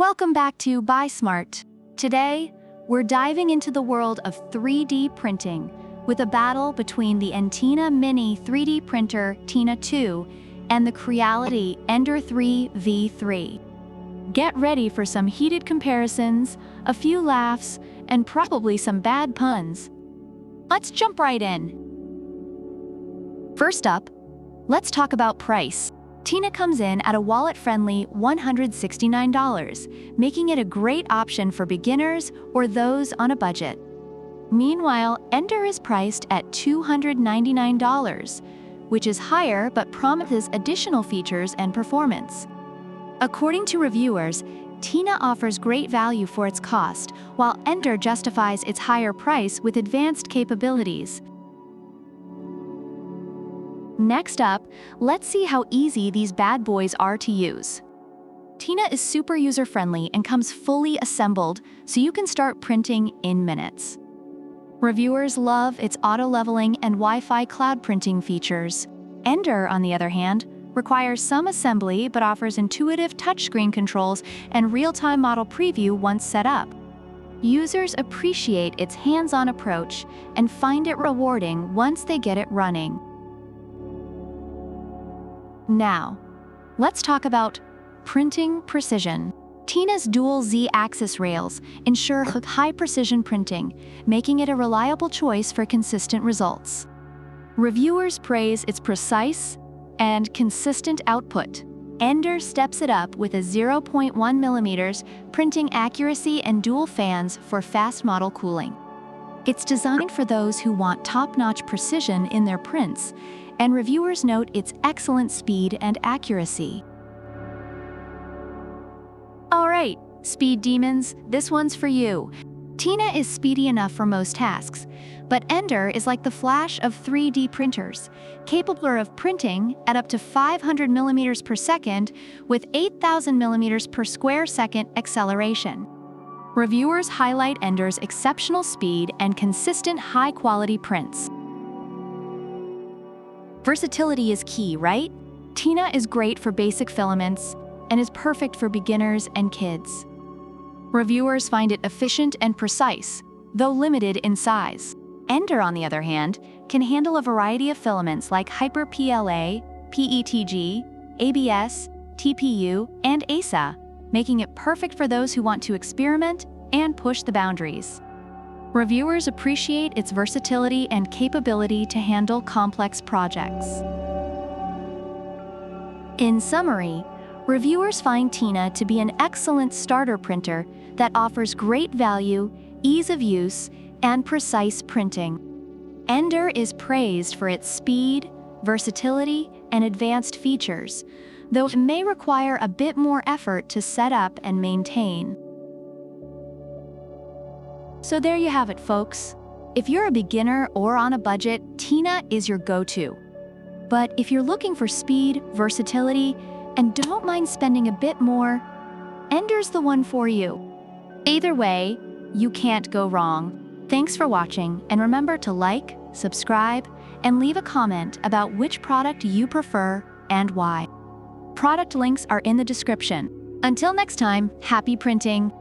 Welcome back to Buy Smart. Today, we're diving into the world of 3D printing with a battle between the Entina Mini 3D printer Tina 2 and the Creality Ender-3 V3. Get ready for some heated comparisons, a few laughs, and probably some bad puns. Let's jump right in. First up, let's talk about price. Tina comes in at a wallet-friendly $169, making it a great option for beginners or those on a budget. Meanwhile, Ender is priced at $299, which is higher but promises additional features and performance. According to reviewers, Tina offers great value for its cost, while Ender justifies its higher price with advanced capabilities. Next up, let's see how easy these bad boys are to use. Tina is super user-friendly and comes fully assembled, so you can start printing in minutes. Reviewers love its auto-leveling and Wi-Fi cloud printing features. Ender, on the other hand, requires some assembly but offers intuitive touchscreen controls and real-time model preview once set up. Users appreciate its hands-on approach and find it rewarding once they get it running. Now, let's talk about printing precision. Tina's dual Z-axis rails ensure high-precision printing, making it a reliable choice for consistent results. Reviewers praise its precise and consistent output. Ender steps it up with a 0.1 mm printing accuracy and dual fans for fast model cooling. It's designed for those who want top-notch precision in their prints, and reviewers note its excellent speed and accuracy. Alright, speed demons, this one's for you. Tina is speedy enough for most tasks, but Ender is like the Flash of 3D printers, capable of printing at up to 500 mm per second with 8,000 mm per square second acceleration. Reviewers highlight Ender's exceptional speed and consistent high-quality prints. Versatility is key, right? Tina is great for basic filaments and is perfect for beginners and kids. Reviewers find it efficient and precise, though limited in size. Ender, on the other hand, can handle a variety of filaments like Hyper-PLA, PETG, ABS, TPU, and ASA, making it perfect for those who want to experiment and push the boundaries. Reviewers appreciate its versatility and capability to handle complex projects. In summary, reviewers find Tina to be an excellent starter printer that offers great value, ease of use, and precise printing. Ender is praised for its speed, versatility, and advanced features, though it may require a bit more effort to set up and maintain. So there you have it, folks. If you're a beginner or on a budget, Tina is your go-to. But if you're looking for speed, versatility, and don't mind spending a bit more, Ender's the one for you. Either way, you can't go wrong. Thanks for watching, and remember to like, subscribe, and leave a comment about which product you prefer and why. Product links are in the description. Until next time, happy printing!